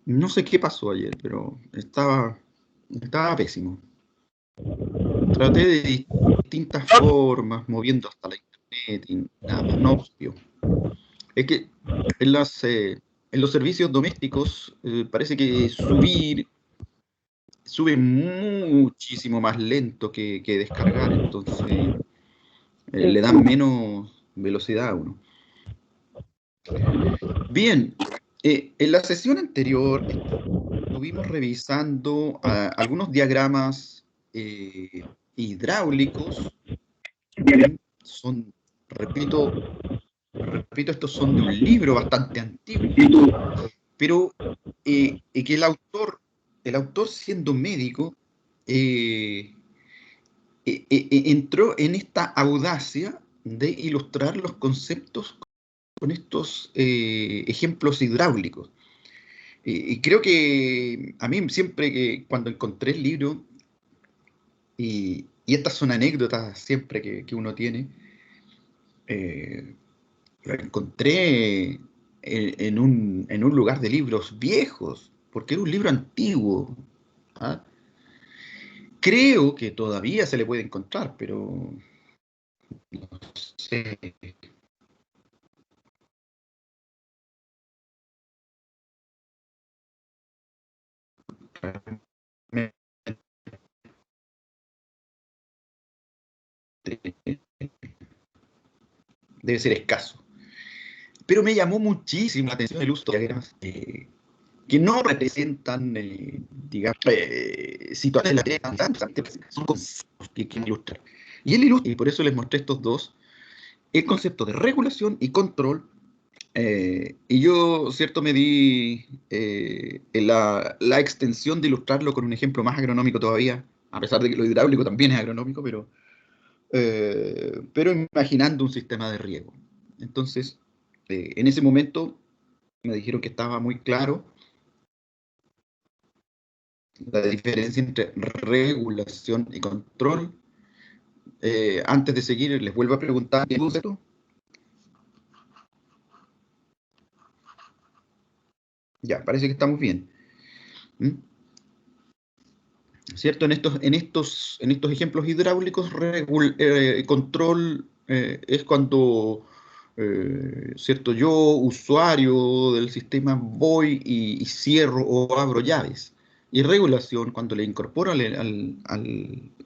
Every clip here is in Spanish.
No sé qué pasó ayer, pero estaba pésimo. Traté de distintas formas, moviendo hasta la internet y nada más, no subió. Es que en los servicios domésticos parece que sube muchísimo más lento que descargar, entonces le dan menos velocidad a uno. Bien, en la sesión anterior estuvimos revisando algunos diagramas hidráulicos. Son, repito, estos son de un libro bastante antiguo, pero que el autor siendo médico, eh, entró en esta audacia de ilustrar los conceptos con estos ejemplos hidráulicos. Y creo que a mí siempre que cuando encontré el libro, y estas son anécdotas siempre que uno tiene, eh, lo encontré en un lugar de libros viejos, porque era un libro antiguo. ¿Ah? Creo que todavía se le puede encontrar, pero no sé. Debe ser escaso. Pero me llamó muchísimo la atención el uso de diagramas que no representan, digamos, situaciones de la vida constante, son conceptos que ilustran. Y él ilustra, y por eso les mostré estos dos, el concepto de regulación y control. Y yo, cierto, me di la extensión de ilustrarlo con un ejemplo más agronómico todavía, a pesar de que lo hidráulico también es agronómico, pero imaginando un sistema de riego. Entonces, en ese momento me dijeron que estaba muy claro la diferencia entre regulación y control. Antes de seguir, les vuelvo a preguntar, ¿qué concepto? Ya, parece que estamos bien. ¿Mm? ¿Cierto? En estos ejemplos hidráulicos, control es cuando, ¿cierto? Yo, usuario del sistema, voy y cierro o abro llaves. Y regulación cuando le incorporo al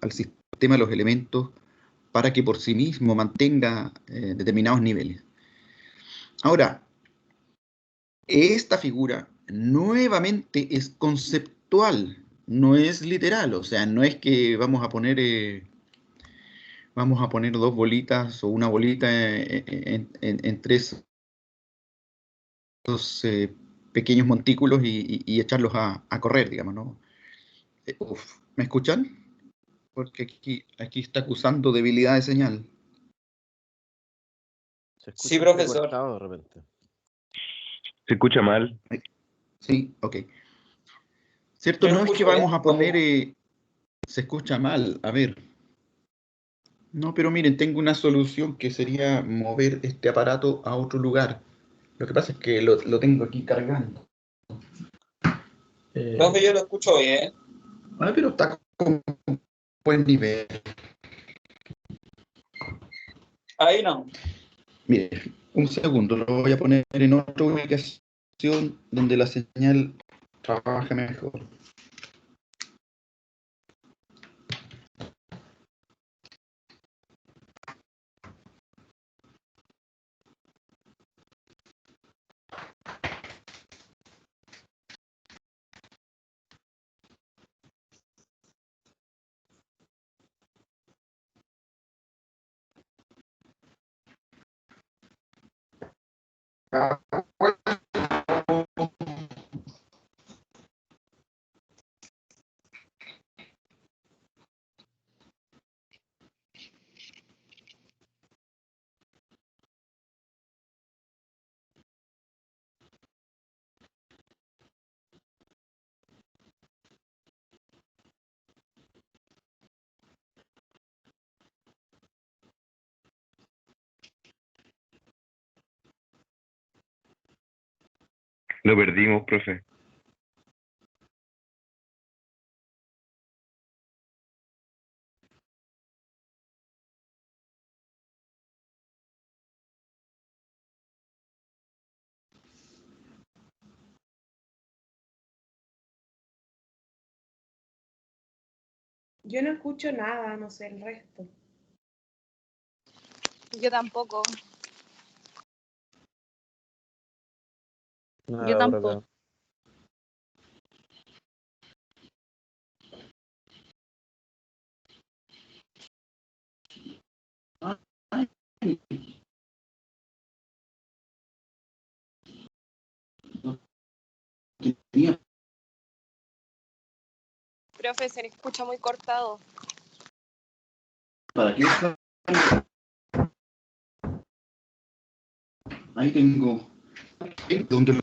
sistema los elementos para que por sí mismo mantenga determinados niveles. Ahora, esta figura nuevamente es conceptual, no es literal, o sea, no es que vamos a poner dos bolitas o una bolita entre esos pequeños montículos y echarlos a correr, digamos, ¿no? ¿Me escuchan? Porque aquí está acusando debilidad de señal. Se escucha Sí, profesor. cortado de repente. Se escucha mal. Sí, ok. ¿Cierto? Yo lo No es que escucho bien. vamos a poner... se escucha mal, a ver. No, pero miren, tengo una solución que sería mover este aparato a otro lugar. Lo que pasa es que lo tengo aquí cargando. Profe, yo lo escucho bien. Pero está con buen nivel. Ahí no. Mire, un segundo, lo voy a poner en otra ubicación donde la señal trabaje mejor. Lo perdimos, profe. Yo no escucho nada, no sé el resto. Yo tampoco. Nada Yo por tampoco. acá. Profe, se le escucha muy cortado. ¿Para qué? Ahí tengo. ¿Dónde?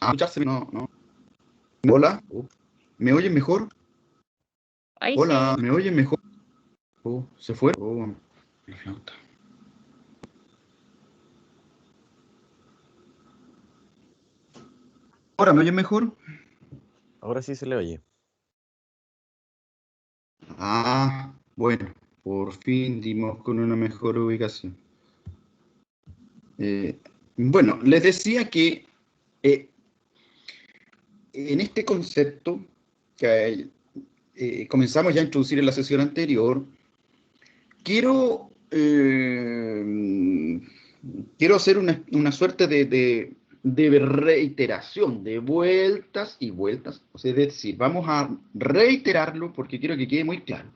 Escucharse, no, no. Hola, ¿me oyen mejor? Ahí Hola, sí. ¿me oyen mejor? Oh, ¿se fue? Oh, la flauta. ¿Ahora me oyen mejor? Ahora sí se le oye. Ah, bueno, por fin dimos con una mejor ubicación. Bueno, les decía que en este concepto que comenzamos ya a introducir en la sesión anterior, quiero hacer una suerte de reiteración, de vueltas y vueltas. O sea, es decir, vamos a reiterarlo porque quiero que quede muy claro.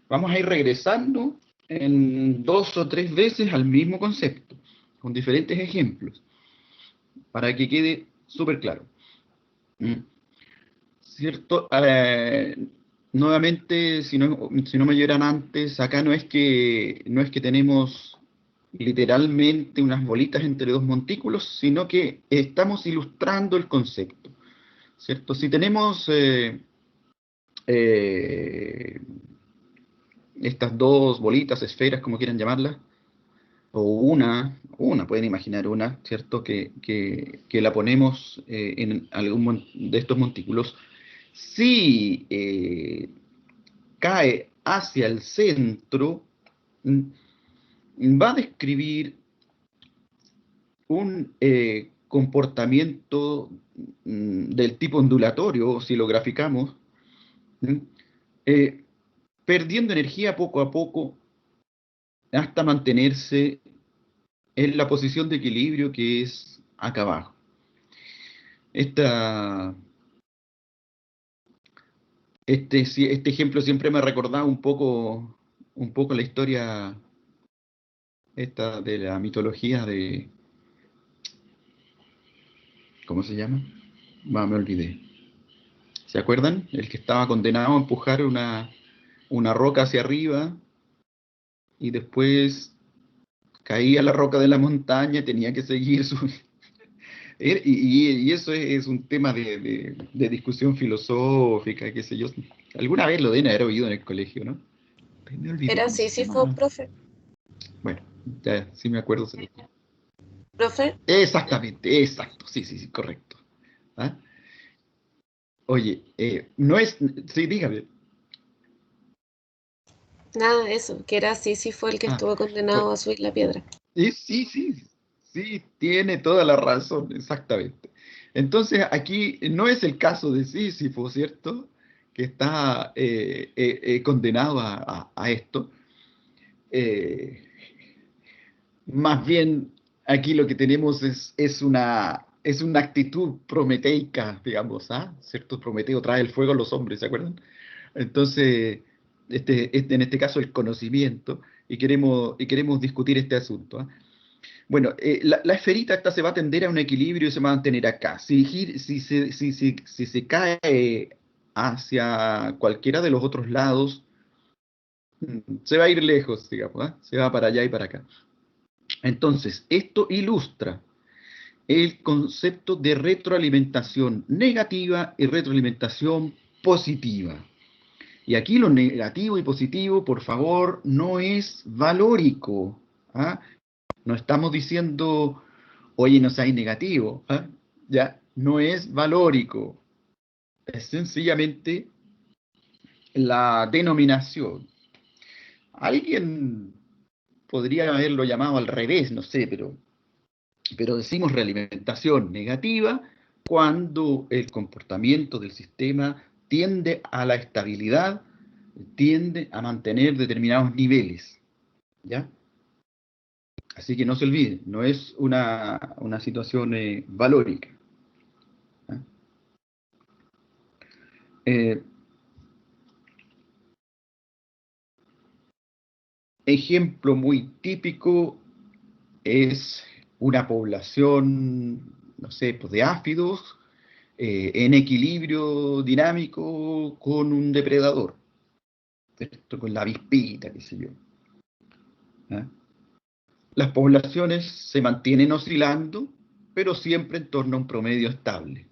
Vamos a ir regresando en 2 o 3 veces al mismo concepto, con diferentes ejemplos, para que quede súper claro. ¿Cierto? Nuevamente, si no me oyeran antes, acá no es que tenemos literalmente unas bolitas entre dos montículos, sino que estamos ilustrando el concepto, ¿cierto? Si tenemos eh, estas dos bolitas, esferas, como quieran llamarlas, o pueden imaginar una, ¿cierto? Que la ponemos en algún de estos montículos. Si cae hacia el centro, va a describir un comportamiento del tipo ondulatorio, si lo graficamos, eh, perdiendo energía poco a poco hasta mantenerse en la posición de equilibrio que es acá abajo. Esta, este ejemplo siempre me ha recordado un poco la historia esta de la mitología de... ¿Cómo se llama? Me olvidé. ¿Se acuerdan? El que estaba condenado a empujar una roca hacia arriba y después caía la roca de la montaña, tenía que seguir su... Y eso es un tema de discusión filosófica, qué sé yo. Alguna vez lo deben haber oído en el colegio, ¿no? Me olvidé Era cómo se Sísifo, llama. profe. Bueno, ya, sí me acuerdo. Profe, Exactamente, exacto, sí, sí, sí, correcto. ¿Ah? Oye, no es... Sí, dígame. nada de eso, que era Sísifo el que Ah, estuvo condenado a subir la piedra. sí, sí, sí, tiene toda la razón, exactamente. Entonces, aquí no es el caso de Sísifo, ¿cierto? Que está condenado a esto. Eh, Más bien, aquí lo que tenemos es una actitud prometeica, digamos, ¿ah? ¿Cierto? Prometeo trae el fuego a los hombres, ¿se acuerdan? Entonces, en este caso, el conocimiento, y queremos discutir este asunto, ¿ah? Bueno, la esferita esta se va a tender a un equilibrio y se va a mantener acá. Si se cae hacia cualquiera de los otros lados, se va a ir lejos, digamos, ¿ah? Se va para allá y para acá. Entonces, esto ilustra el concepto de retroalimentación negativa y retroalimentación positiva. Y aquí lo negativo y positivo, por favor, no es valórico, ¿ah? No estamos diciendo, oye, no seas negativo, ¿ah? Ya, no es valórico. Es sencillamente la denominación. Alguien podría haberlo llamado al revés, no sé, pero decimos realimentación negativa cuando el comportamiento del sistema tiende a la estabilidad tiende a mantener determinados niveles, ¿ya? Así que no se olviden, no es una situación valórica. ¿Ya? Ejemplo muy típico es una población, no sé, pues de áfidos en equilibrio dinámico con un depredador, ¿cierto? Con la avispita, qué sé yo. ¿Ya? Las poblaciones se mantienen oscilando, pero siempre en torno a un promedio estable.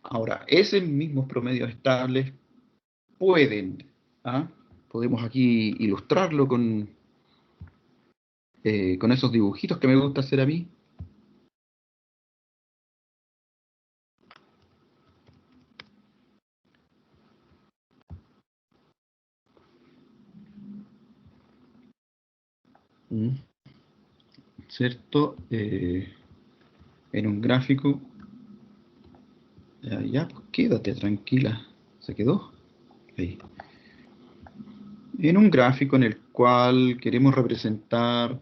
Ahora, esos mismos promedios estables pueden, ¿ah? Podemos aquí ilustrarlo con esos dibujitos que me gusta hacer a mí. ¿Cierto? En un gráfico. Ya, pues quédate tranquila. ¿Se quedó? Ahí. En un gráfico en el cual queremos representar.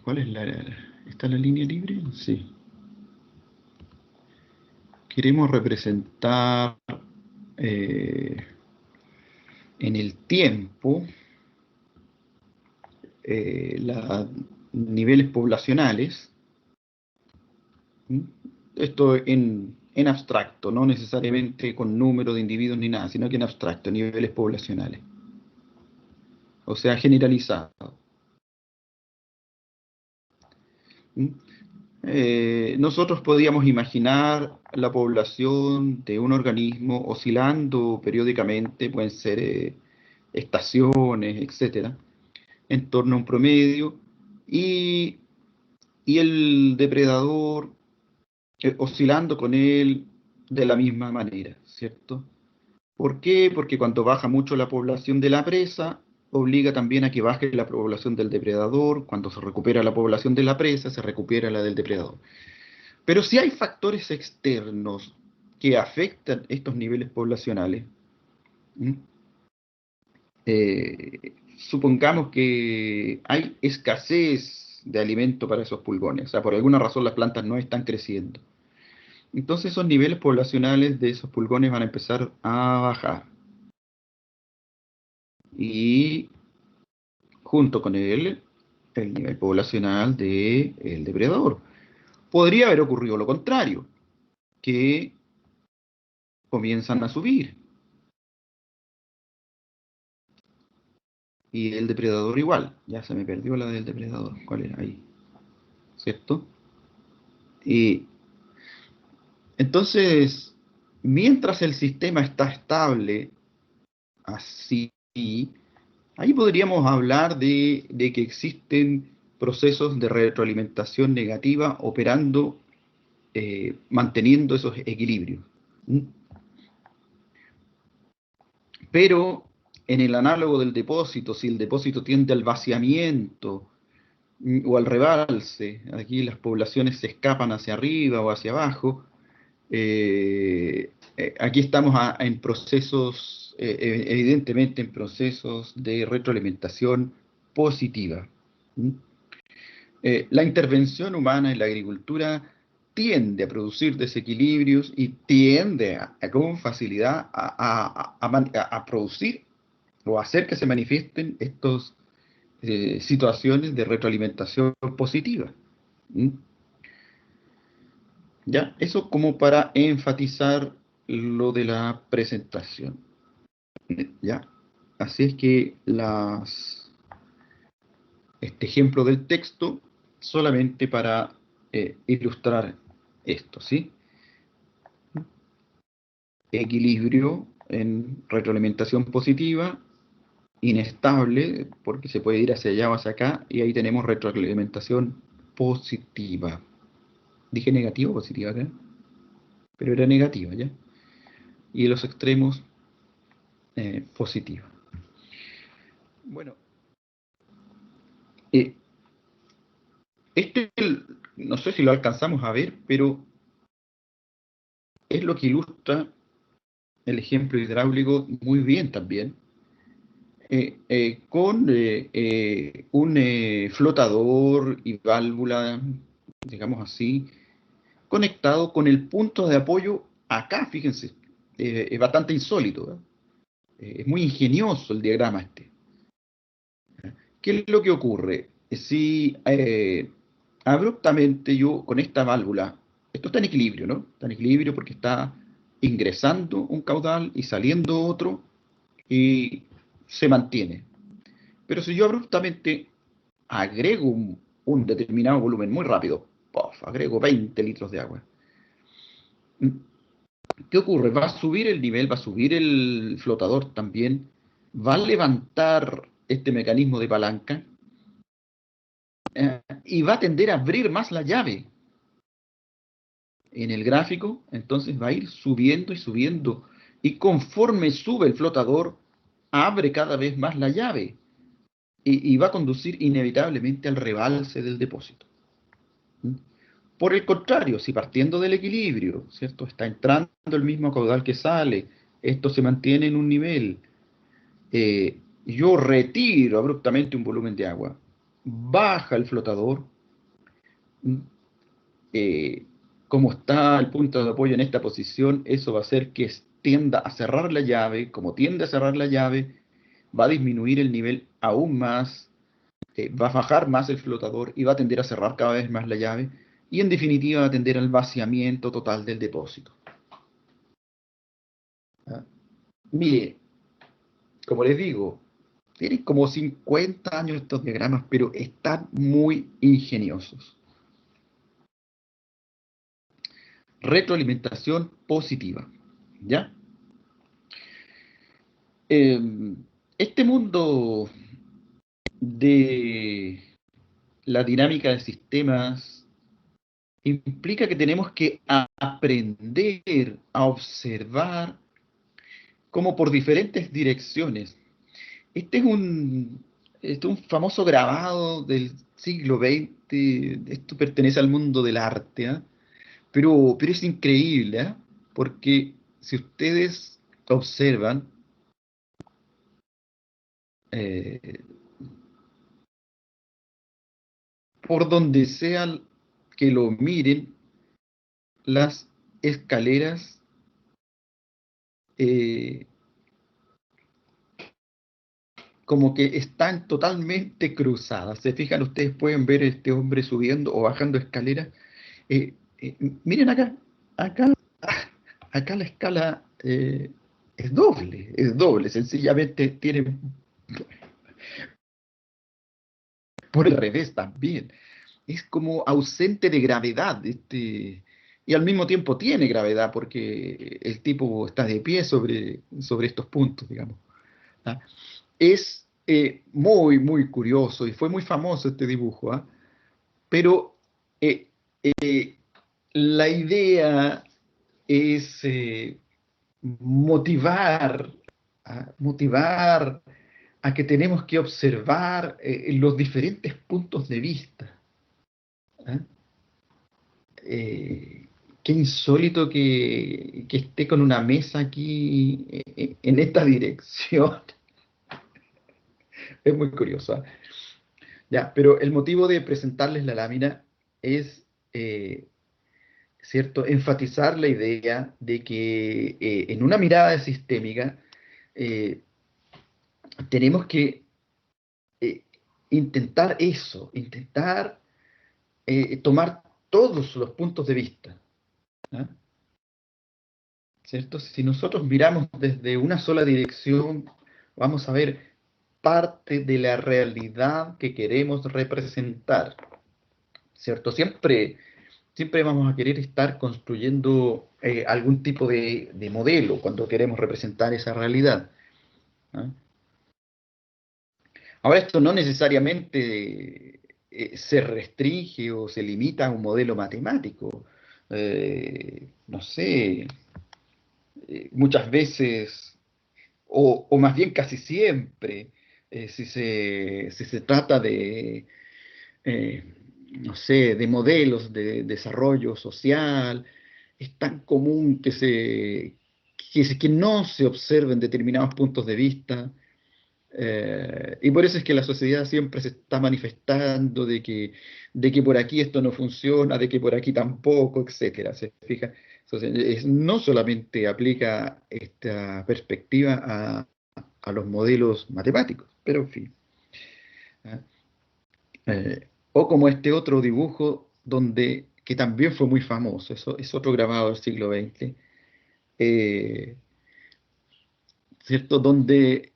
¿Cuál es ¿Está la línea libre? Sí. Queremos representar en el tiempo los niveles poblacionales. Esto en abstracto, no necesariamente con número de individuos ni nada, sino que en abstracto, niveles poblacionales. O sea, generalizado. Nosotros podríamos imaginar la población de un organismo oscilando periódicamente, pueden ser estaciones, etcétera, en torno a un promedio, y, y el depredador oscilando con él de la misma manera, ¿cierto? ¿Por qué? Porque cuando baja mucho la población de la presa, obliga también a que baje la población del depredador. Cuando se recupera la población de la presa, se recupera la del depredador. Pero si hay factores externos que afectan estos niveles poblacionales, ¿m? Supongamos que hay escasez de alimento para esos pulgones, o sea, por alguna razón las plantas no están creciendo. Entonces esos niveles poblacionales de esos pulgones van a empezar a bajar. Y junto con él, el nivel poblacional del depredador. Podría haber ocurrido lo contrario, que comienzan a subir. Y el depredador igual. Ya se me perdió la del depredador. ¿Cuál era ahí? ¿Cierto? Y entonces, mientras el sistema está estable, así, ahí podríamos hablar de que existen procesos de retroalimentación negativa operando, manteniendo esos equilibrios. ¿Mm? Pero en el análogo del depósito, si el depósito tiende al vaciamiento o al rebalse, aquí las poblaciones se escapan hacia arriba o hacia abajo, aquí estamos en procesos, evidentemente en procesos de retroalimentación positiva. ¿Mm? La intervención humana en la agricultura tiende a producir desequilibrios y tiende con facilidad a producir o hacer que se manifiesten estas situaciones de retroalimentación positiva. ¿Mm? ¿Ya? Eso como para enfatizar lo de la presentación. ¿Ya? Así es que este ejemplo del texto solamente para ilustrar esto, ¿sí? Equilibrio en retroalimentación positiva, inestable, porque se puede ir hacia allá o hacia acá, y ahí tenemos retroalimentación positiva. Dije negativa o positiva acá, pero era negativa, ¿ya? Y los extremos, positiva. Bueno, eh, no sé si lo alcanzamos a ver, pero es lo que ilustra el ejemplo hidráulico muy bien también, con un flotador y válvula, digamos así, conectado con el punto de apoyo acá, fíjense, es bastante insólito, ¿eh? Es muy ingenioso el diagrama este. ¿Qué es lo que ocurre? Si abruptamente yo con esta válvula, esto está en equilibrio, ¿no? Está en equilibrio porque está ingresando un caudal y saliendo otro y se mantiene. Pero si yo abruptamente agrego un determinado volumen muy rápido, ¡puff! Agrego 20 litros de agua. ¿Qué ocurre? Va a subir el nivel, va a subir el flotador también, va a levantar este mecanismo de palanca y va a tender a abrir más la llave. En el gráfico, entonces va a ir subiendo y subiendo. Y conforme sube el flotador, abre cada vez más la llave. Y va a conducir inevitablemente al rebalse del depósito. Por el contrario, si partiendo del equilibrio, ¿cierto? Está entrando el mismo caudal que sale, esto se mantiene en un nivel, yo retiro abruptamente un volumen de agua, baja el flotador, eh, como está el punto de apoyo en esta posición, eso va a hacer que tienda a cerrar la llave, como tiende a cerrar la llave, va a disminuir el nivel aún más, va a bajar más el flotador y va a tender a cerrar cada vez más la llave, y en definitiva va a tender al vaciamiento total del depósito. ¿Ah? Mire, como les digo, tienen como 50 años estos diagramas, pero están muy ingeniosos. Retroalimentación positiva, ¿ya? Este mundo de la dinámica de sistemas implica que tenemos que aprender a observar como por diferentes direcciones. Este es un famoso grabado del siglo XX, esto pertenece al mundo del arte, ¿eh? Pero es increíble, ¿eh? Porque si ustedes observan, eh, por donde sea que lo miren, las escaleras eh, como que están totalmente cruzadas. Se fijan, ustedes pueden ver a este hombre subiendo o bajando escaleras. Miren acá, acá, acá la escala es doble, sencillamente tiene por el revés también. Es como ausente de gravedad, y al mismo tiempo tiene gravedad porque el tipo está de pie sobre estos puntos, digamos. ¿Ah? Es muy, muy curioso y fue muy famoso este dibujo, ¿ah? Pero eh, la idea es motivar, motivar a que tenemos que observar los diferentes puntos de vista. ¿Ah? Eh, Qué insólito que esté con una mesa aquí en esta dirección. Es muy curioso, ¿ah? Ya, pero el motivo de presentarles la lámina es, ¿cierto?, enfatizar la idea de que en una mirada sistémica eh, tenemos que eh, intentar eso, intentar tomar todos los puntos de vista, ¿ah? ¿Cierto? Si nosotros miramos desde una sola dirección, vamos a ver parte de la realidad que queremos representar, ¿cierto? Siempre vamos a querer estar construyendo algún tipo de modelo cuando queremos representar esa realidad, ¿ah? Ahora, esto no necesariamente se restringe o se limita a un modelo matemático. No sé, muchas veces, o más bien casi siempre, si se trata de, eh, no sé, de modelos de desarrollo social, es tan común que no se observen determinados puntos de vista. Y por eso es que la sociedad siempre se está manifestando de que por aquí esto no funciona, de que por aquí tampoco, etcétera. ¿Se fija? Entonces, no solamente aplica esta perspectiva a los modelos matemáticos, pero en fin. ¿Ah? O como este otro dibujo que también fue muy famoso, eso es otro grabado del siglo XX, ¿cierto? Donde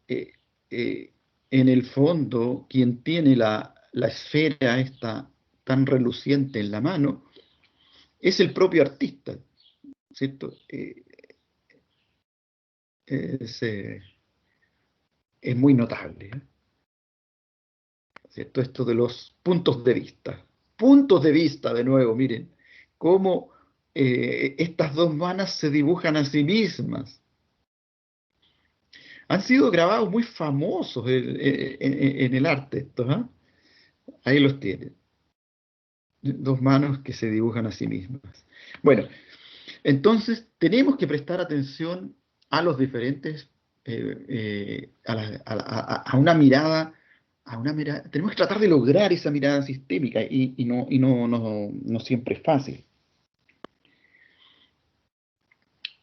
en el fondo quien tiene la esfera esta tan reluciente en la mano es el propio artista, ¿cierto? Es, eh, es muy notable, ¿eh? ¿Cierto? Esto de los puntos de vista. Puntos de vista, de nuevo, miren, cómo estas dos manos se dibujan a sí mismas. Han sido grabados muy famosos en el arte estos, ¿ah? Ahí los tienen. Dos manos que se dibujan a sí mismas. Bueno, entonces tenemos que prestar atención a los diferentes, a una mirada, tenemos que tratar de lograr esa mirada sistémica y no siempre es fácil.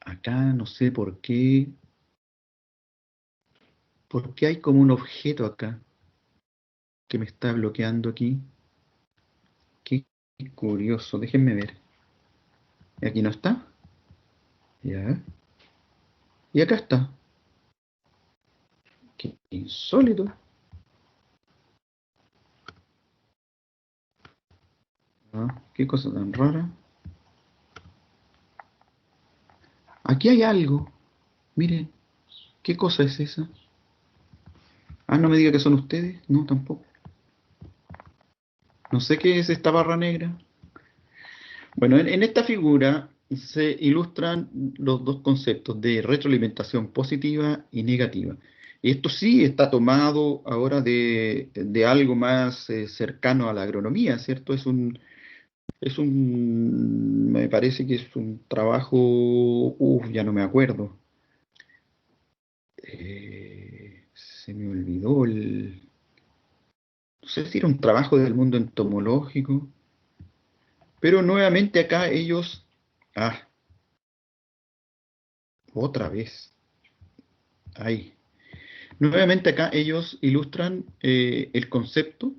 Acá no sé por qué hay como un objeto acá que me está bloqueando aquí. Qué curioso, déjenme ver. ¿Y aquí no está? Ya. Y acá está. Qué insólito. Ah, qué cosa tan rara. Aquí hay algo. Miren, ¿qué cosa es esa? Ah, no me diga que son ustedes. No, tampoco. No sé qué es esta barra negra. Bueno, en esta figura se ilustran los dos conceptos de retroalimentación positiva y negativa. Y esto sí está tomado ahora de algo más cercano a la agronomía, ¿cierto? Me parece que es un trabajo, ya no me acuerdo. Se me olvidó no sé si era un trabajo del mundo entomológico, pero nuevamente acá ellos, otra vez, ahí. Nuevamente acá ellos ilustran el concepto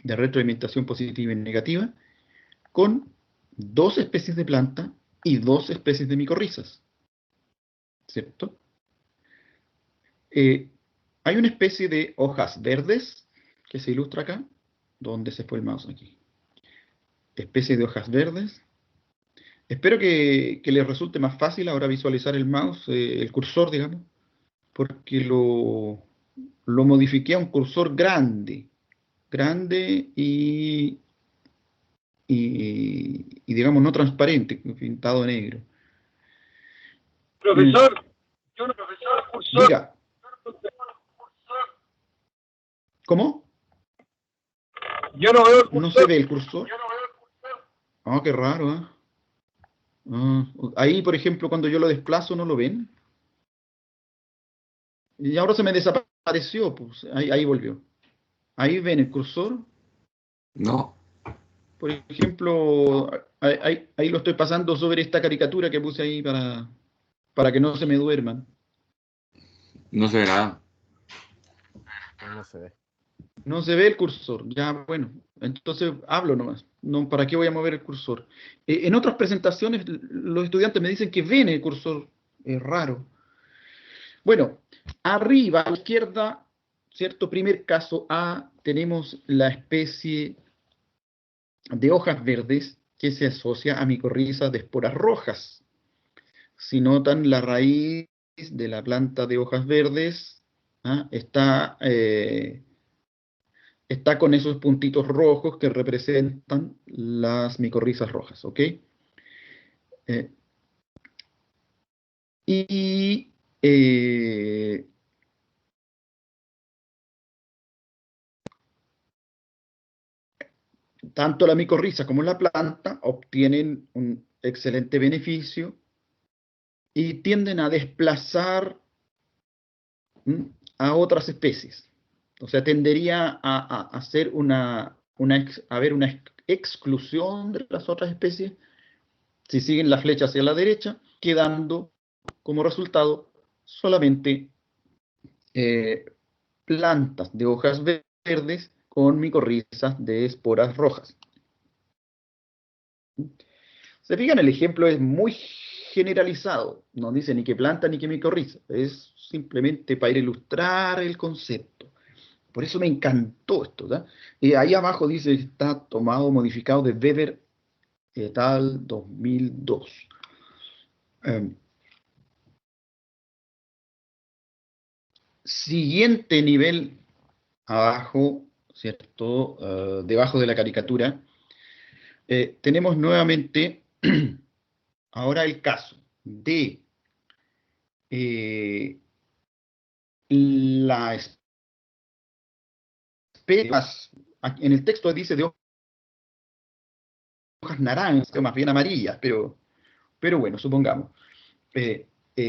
de retroalimentación positiva y negativa con dos especies de planta y dos especies de micorrizas, ¿cierto? Hay una especie de hojas verdes que se ilustra acá. ¿Dónde se fue el mouse aquí? Especie de hojas verdes. Espero que les resulte más fácil ahora visualizar el mouse, el cursor, digamos, porque lo modifiqué a un cursor grande, y digamos no transparente, pintado negro. Profesor, yo no, profesor, cursor. Diga. ¿Cómo? Yo no veo el cursor. ¿No se ve el cursor? Ah, qué raro, ¿eh? Ahí, por ejemplo, cuando yo lo desplazo, ¿no lo ven? Y ahora se me desapareció, pues ahí volvió. Ahí ven el cursor. No, Por ejemplo, ahí lo estoy pasando sobre esta caricatura que puse ahí para que no se me duerman. no se ve nada. No se ve. No se ve el cursor. Ya, bueno, entonces hablo nomás. No, ¿para qué voy a mover el cursor? En otras presentaciones, los estudiantes me dicen que ven el cursor. Es raro. Bueno, arriba a la izquierda, ¿cierto? Primer caso A, tenemos la especie de hojas verdes que se asocia a micorrizas de esporas rojas. Si notan, la raíz de la planta de hojas verdes está con esos puntitos rojos que representan las micorrizas rojas, ¿ok? Eh, y tanto la micorriza como la planta obtienen un excelente beneficio y tienden a desplazar a otras especies. O sea, tendería a hacer haber una exclusión de las otras especies si siguen la flecha hacia la derecha, quedando como resultado solamente plantas de hojas verdes con micorrizas de esporas rojas. Se fijan, el ejemplo es muy generalizado, no dice ni qué planta ni qué micorriza, es simplemente para ilustrar el concepto. Por eso me encantó esto, ¿verdad? Y ahí abajo dice que está tomado, modificado de Weber et al. 2002. Siguiente nivel abajo, ¿cierto? Debajo de la caricatura, tenemos nuevamente ahora el caso de la especie, en el texto dice de hojas naranjas, o más bien amarillas, pero bueno, supongamos,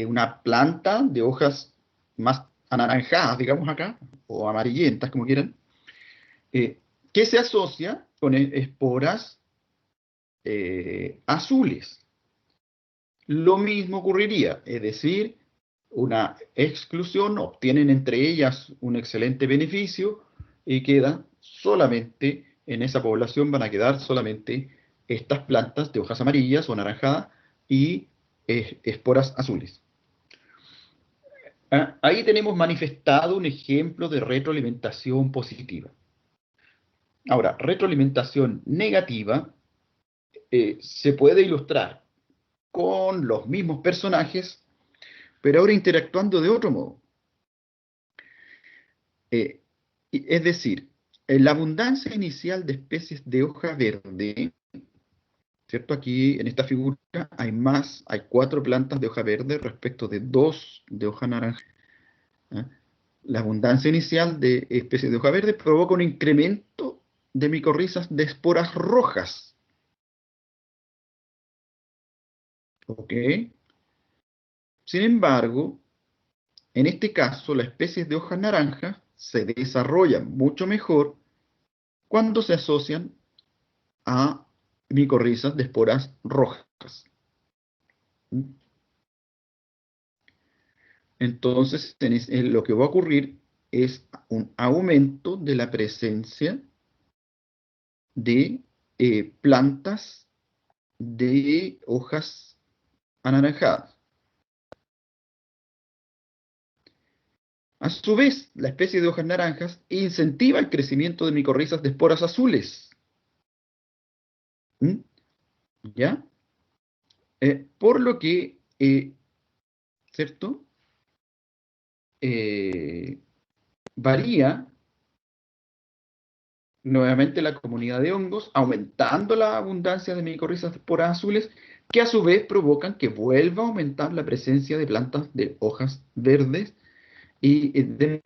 una planta de hojas más anaranjadas, digamos acá, o amarillentas, como quieran, que se asocia con esporas azules. Lo mismo ocurriría, es decir, una exclusión, obtienen entre ellas un excelente beneficio y queda solamente, en esa población van a quedar solamente estas plantas de hojas amarillas o anaranjadas y esporas azules. Ahí tenemos manifestado un ejemplo de retroalimentación positiva. Ahora, retroalimentación negativa se puede ilustrar con los mismos personajes, pero ahora interactuando de otro modo. Es decir, en la abundancia inicial de especies de hoja verde, ¿cierto? Aquí en esta figura hay 4 plantas de hoja verde respecto de 2 de hoja naranja. ¿Eh? La abundancia inicial de especies de hoja verde provoca un incremento de micorrizas de esporas rojas. ¿Ok? Sin embargo, en este caso, las especies de hojas naranjas se desarrollan mucho mejor cuando se asocian a micorrizas de esporas rojas. Entonces, lo que va a ocurrir es un aumento de la presencia de plantas de hojas anaranjadas. A su vez, la especie de hojas naranjas incentiva el crecimiento de micorrizas de esporas azules. ¿Ya? Por lo que, ¿cierto? Varía nuevamente la comunidad de hongos, aumentando la abundancia de micorrizas de esporas azules, que a su vez provocan que vuelva a aumentar la presencia de plantas de hojas verdes, y de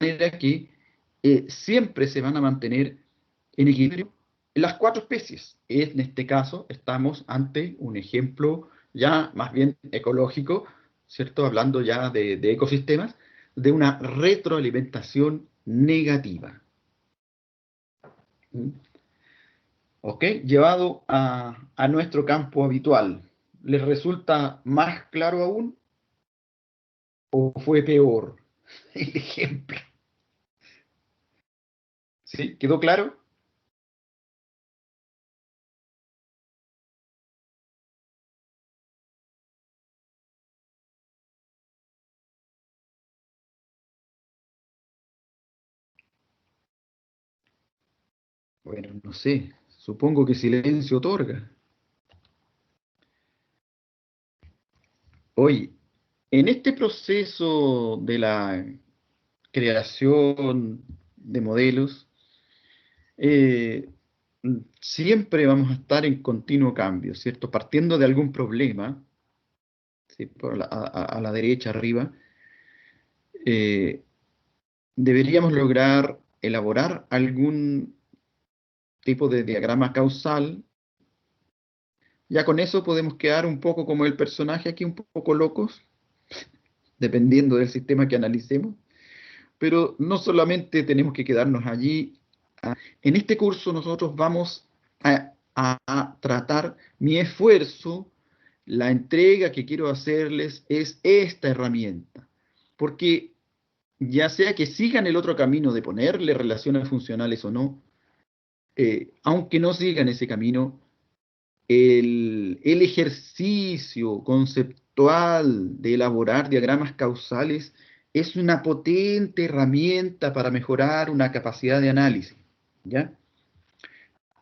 manera que siempre se van a mantener en equilibrio las 4 especies. En este caso estamos ante un ejemplo ya más bien ecológico, ¿cierto? Hablando ya de ecosistemas, de una retroalimentación negativa. ¿Ok? Llevado a nuestro campo habitual, ¿les resulta más claro aún o fue peor el ejemplo? ¿Sí? ¿Quedó claro? Bueno, no sé, supongo que silencio otorga. Oye, en este proceso de la creación de modelos, eh, siempre vamos a estar en continuo cambio, ¿cierto? Partiendo de algún problema, ¿sí? A la derecha, arriba, eh, deberíamos lograr elaborar algún tipo de diagrama causal Ya con eso podemos quedar un poco como el personaje aquí, un poco locos, dependiendo del sistema que analicemos. Pero no solamente tenemos que quedarnos allí. En este curso nosotros vamos a tratar mi esfuerzo, la entrega que quiero hacerles es esta herramienta. Porque ya sea que sigan el otro camino de ponerle relaciones funcionales o no, aunque no sigan ese camino, el ejercicio conceptual de elaborar diagramas causales es una potente herramienta para mejorar una capacidad de análisis, ¿ya?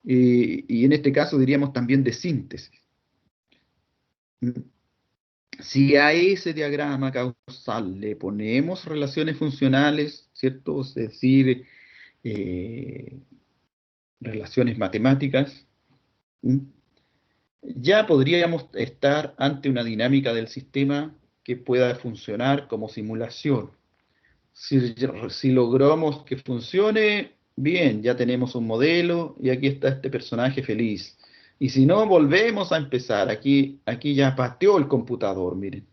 Y en este caso diríamos también de síntesis. Si a ese diagrama causal le ponemos relaciones funcionales, ¿cierto? Es decir, relaciones matemáticas, ya podríamos estar ante una dinámica del sistema que pueda funcionar como simulación. Si logramos que funcione, bien, ya tenemos un modelo y aquí está este personaje feliz. Y si no, volvemos a empezar. Aquí ya pateó el computador, miren.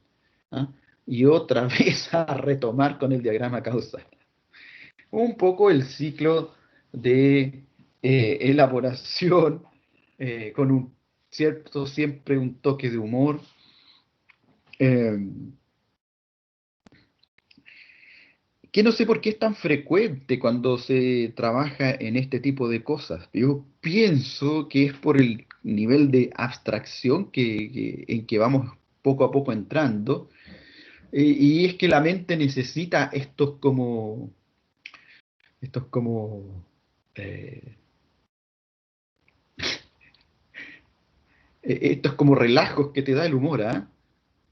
¿Ah? Y otra vez a retomar con el diagrama causal. Un poco el ciclo de elaboración con un cierto, siempre un toque de humor. Que no sé por qué es tan frecuente cuando se trabaja en este tipo de cosas. Yo pienso que es por el nivel de abstracción en que vamos poco a poco entrando, y es que la mente necesita eh, estos como relajos que te da el humor, ¿ah?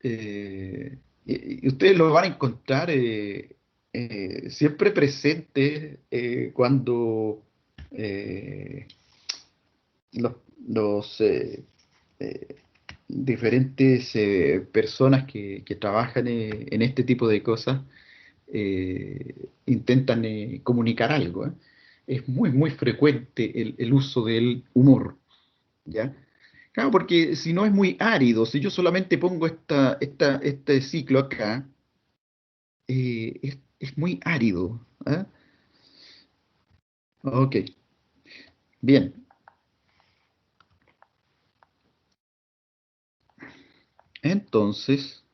Y ustedes lo van a encontrar siempre presente cuando los, los diferentes personas que trabajan en este tipo de cosas intentan comunicar algo, ¿eh? Es muy, muy frecuente el uso del humor, ¿ya? Claro, porque si no es muy árido, si yo solamente pongo este ciclo acá, es muy árido. ¿Ah? Ok, bien. Entonces,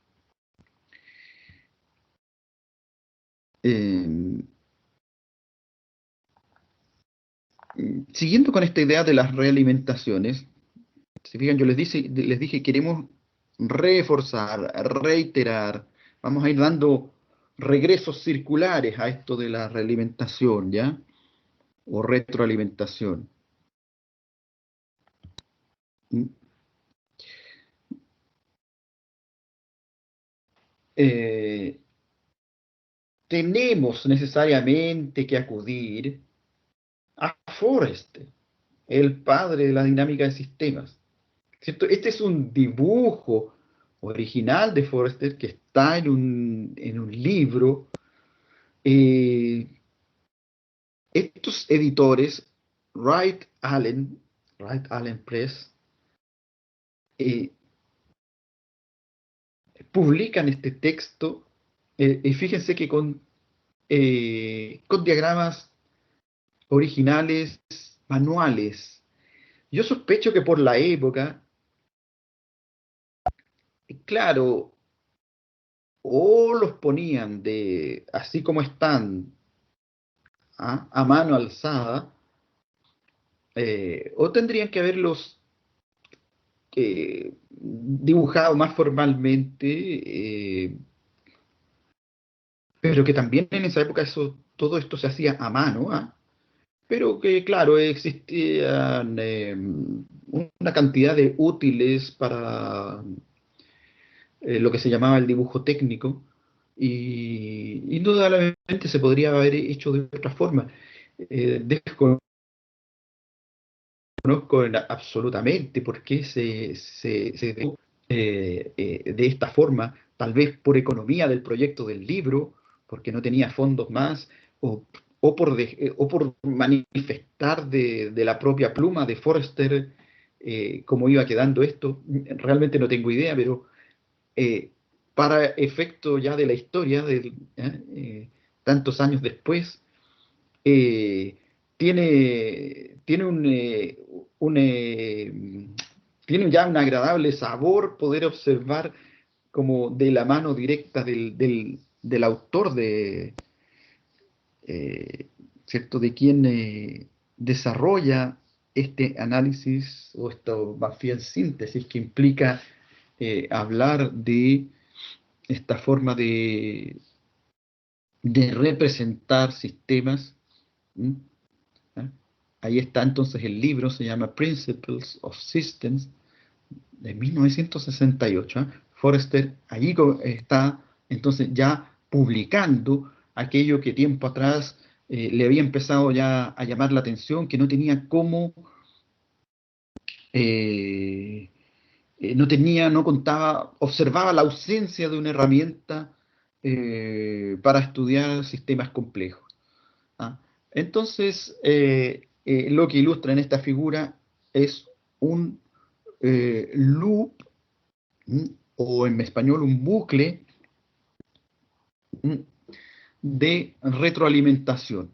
eh, siguiendo con esta idea de las realimentaciones, si fijan, yo les dije, queremos reforzar, reiterar, vamos a ir dando regresos circulares a esto de la realimentación, ¿ya? O retroalimentación. Eh, tenemos necesariamente que acudir a Forrester, el padre de la dinámica de sistemas, ¿cierto? Este es un dibujo original de Forrester que está en un libro. Estos editores, Wright Allen Press, eh, publican este texto, y fíjense que con diagramas originales, manuales. Yo sospecho que por la época, claro, o los ponían así como están, ¿ah? A mano alzada, o tendrían que haberlos dibujado más formalmente, pero que también en esa época todo esto se hacía a mano, ¿ah? Pero que, claro, existían una cantidad de útiles para lo que se llamaba el dibujo técnico, y indudablemente se podría haber hecho de otra forma. Desconozco absolutamente por qué se dejó de esta forma, tal vez por economía del proyecto del libro, porque no tenía fondos más, o por manifestar de la propia pluma de Forrester cómo iba quedando esto. Realmente no tengo idea, pero para efecto ya de la historia, tantos años después, tiene tiene ya un agradable sabor poder observar como de la mano directa del autor ¿cierto? De quien desarrolla este análisis o esto más bien síntesis que implica hablar de esta forma de representar sistemas. ¿Mm? ¿Ah? Ahí está entonces el libro, se llama Principles of Systems, de 1968. ¿Ah? Forrester allí está entonces ya publicando aquello que tiempo atrás le había empezado ya a llamar la atención, que no tenía cómo, no contaba, observaba la ausencia de una herramienta para estudiar sistemas complejos. ¿Ah? Entonces, lo que ilustra en esta figura es un loop, o en español un bucle de retroalimentación.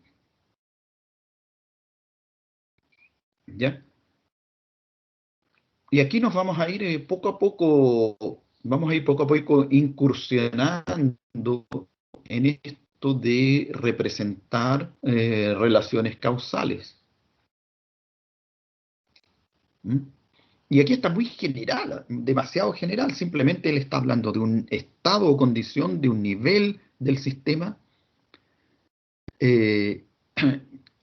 ¿Ya? Y aquí nos vamos a ir poco a poco, vamos a ir poco a poco incursionando en esto de representar relaciones causales. ¿Mm? Y aquí está muy general, demasiado general, simplemente él está hablando de un estado o condición, de un nivel del sistema eh,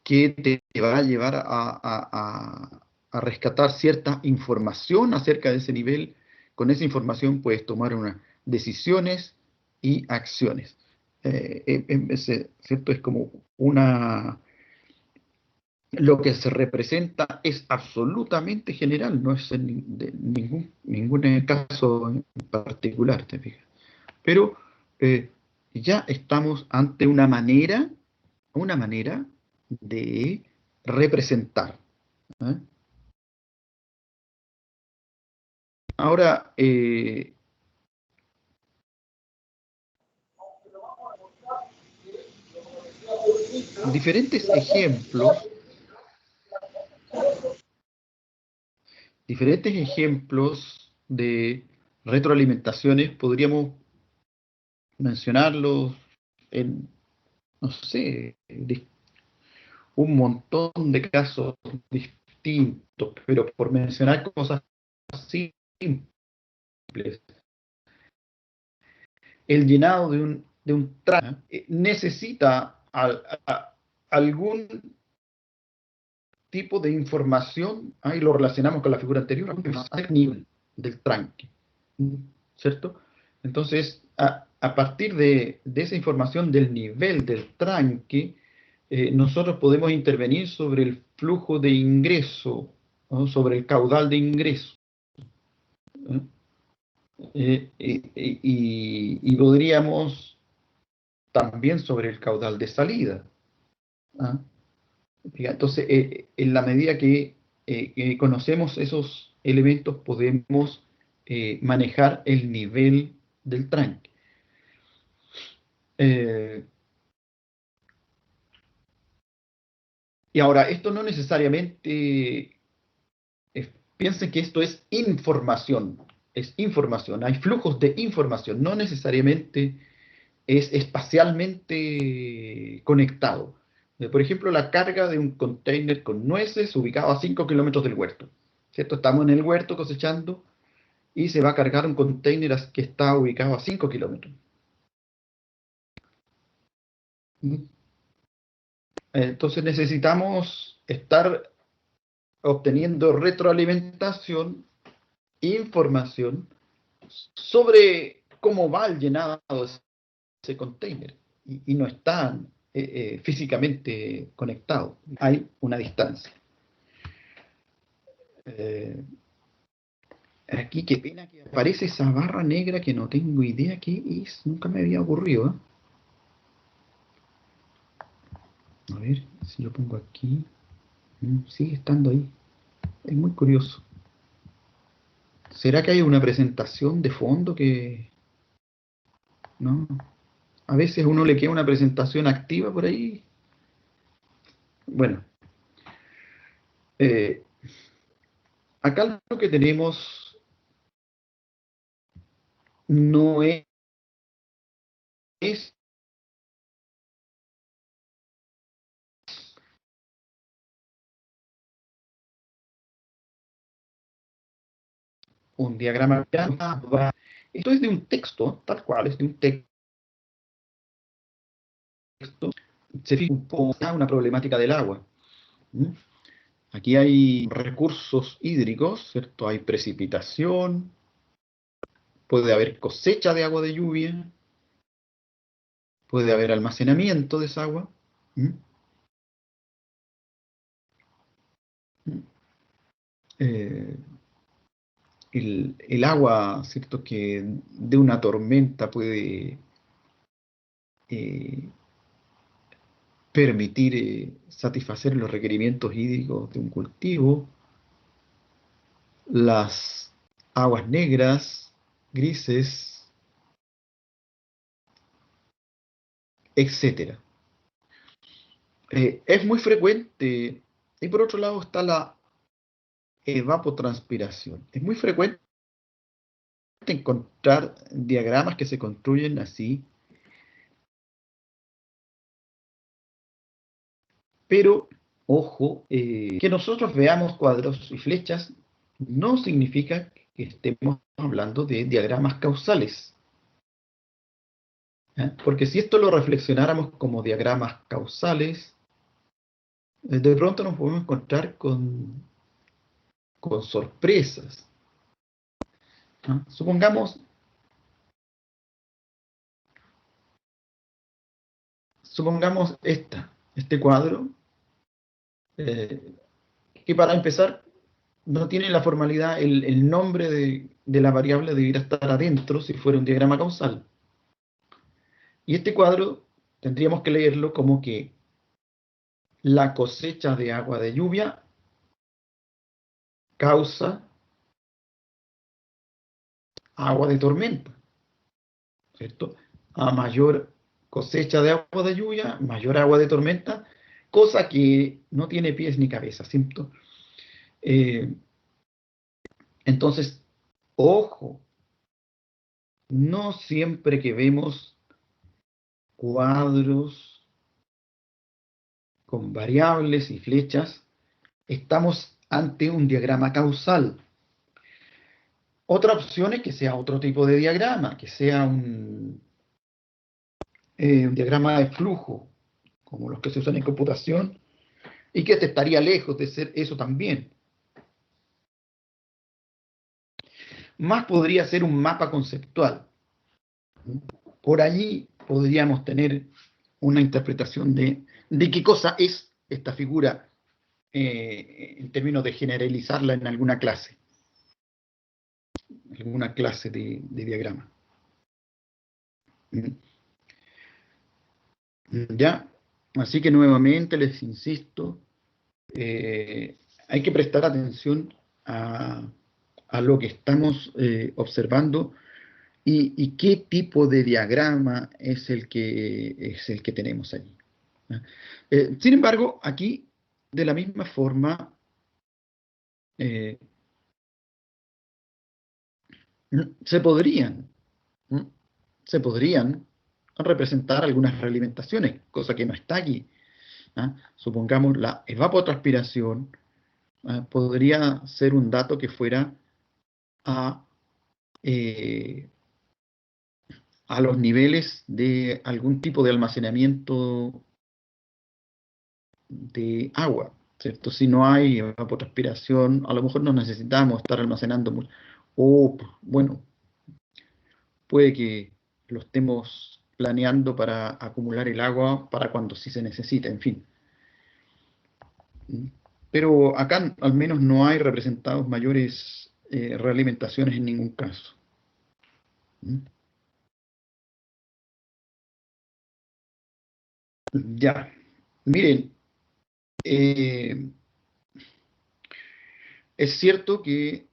que te va a llevar a rescatar cierta información acerca de ese nivel. Con esa información puedes tomar unas decisiones y acciones. ¿Cierto? Es como lo que se representa es absolutamente general, no es de ningún caso en particular, ¿te fijas? Pero ya estamos ante una manera de representar. ¿Eh? Ahora, diferentes ejemplos de retroalimentaciones podríamos mencionarlos en, no sé, un montón de casos distintos, pero por mencionar cosas simples, el llenado de un trámite necesita algún tipo de información, y lo relacionamos con la figura anterior, al nivel del tranque, ¿cierto? Entonces, a partir de esa información del nivel del tranque, nosotros podemos intervenir sobre el flujo de ingreso, ¿no? Sobre el caudal de ingreso. ¿Eh? Y podríamos también sobre el caudal de salida. ¿Ah? Entonces, en la medida que conocemos esos elementos, podemos manejar el nivel del tranque. Y ahora, esto no necesariamente, piensen que esto es información, hay flujos de información, no necesariamente es espacialmente conectado. Por ejemplo, la carga de un container con nueces ubicado a 5 kilómetros del huerto. ¿Cierto? Estamos en el huerto cosechando y se va a cargar un container que está ubicado a 5 kilómetros. Entonces necesitamos estar obteniendo retroalimentación, información sobre cómo va el llenado de ese container. Y no están físicamente conectados. Hay una distancia. Aquí, qué pena que aparece esa barra negra que no tengo idea qué es. Nunca me había ocurrido. A ver si lo pongo aquí. Sigue estando ahí. Es muy curioso. ¿Será que hay una presentación de fondo que... no? A veces a uno le queda una presentación activa por ahí. Bueno, eh, acá lo que tenemos no es un diagrama. Esto es de un texto, tal cual, es de un texto. Se fija un poco una problemática del agua. ¿Mm? Aquí hay recursos hídricos, ¿cierto? Hay precipitación, puede haber cosecha de agua de lluvia, puede haber almacenamiento de esa agua. ¿Mm? ¿Mm? Eh, el agua, ¿cierto? Que de una tormenta puede eh, permitir satisfacer los requerimientos hídricos de un cultivo. Las aguas negras, grises, etcétera. Es muy frecuente, y por otro lado está la evapotranspiración. Es muy frecuente encontrar diagramas que se construyen así, pero ojo, que nosotros veamos cuadros y flechas no significa que estemos hablando de diagramas causales. Porque si esto lo reflexionáramos como diagramas causales, de pronto nos podemos encontrar con sorpresas. Supongamos este cuadro, que para empezar no tiene la formalidad, el nombre de la variable debería estar adentro si fuera un diagrama causal. Y este cuadro tendríamos que leerlo como que la cosecha de agua de lluvia causa agua de tormenta, ¿cierto? A mayor cosecha de agua de lluvia, mayor agua de tormenta, cosa que no tiene pies ni cabeza, ¿cierto? Eh, entonces, ojo, no siempre que vemos cuadros con variables y flechas, estamos ante un diagrama causal. Otra opción es que sea otro tipo de diagrama, que sea un diagrama de flujo, como los que se usan en computación, y que este estaría lejos de ser eso también. Más podría ser un mapa conceptual. Por allí podríamos tener una interpretación de qué cosa es esta figura en términos de generalizarla en alguna clase de diagrama. ¿Ya? Así que nuevamente les insisto, hay que prestar atención a lo que estamos observando y qué tipo de diagrama es el que tenemos allí. ¿Ya? Sin embargo, aquí, de la misma forma, eh, se podrían, ¿no? Se podrían representar algunas realimentaciones, cosa que no está aquí. Supongamos la evapotranspiración podría ser un dato que fuera a, eh, a los niveles de algún tipo de almacenamiento de agua, ¿cierto? Si no hay evapotranspiración, a lo mejor no necesitamos estar almacenando mucho. O, bueno, puede que lo estemos planeando para acumular el agua para cuando sí se necesita, en fin. Pero acá al menos no hay representados mayores realimentaciones en ningún caso. Ya, miren, es cierto que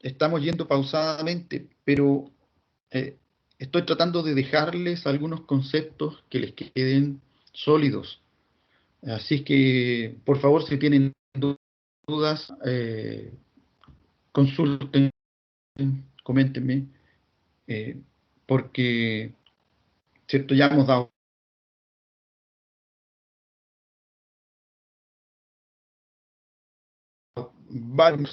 estamos yendo pausadamente, pero estoy tratando de dejarles algunos conceptos que les queden sólidos. Así que, por favor, si tienen dudas, consulten, coméntenme, porque, ¿cierto? Ya hemos dado varios,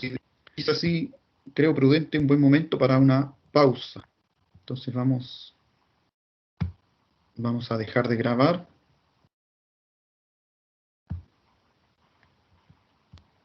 es así, creo prudente, un buen momento para una pausa. Entonces vamos a dejar de grabar.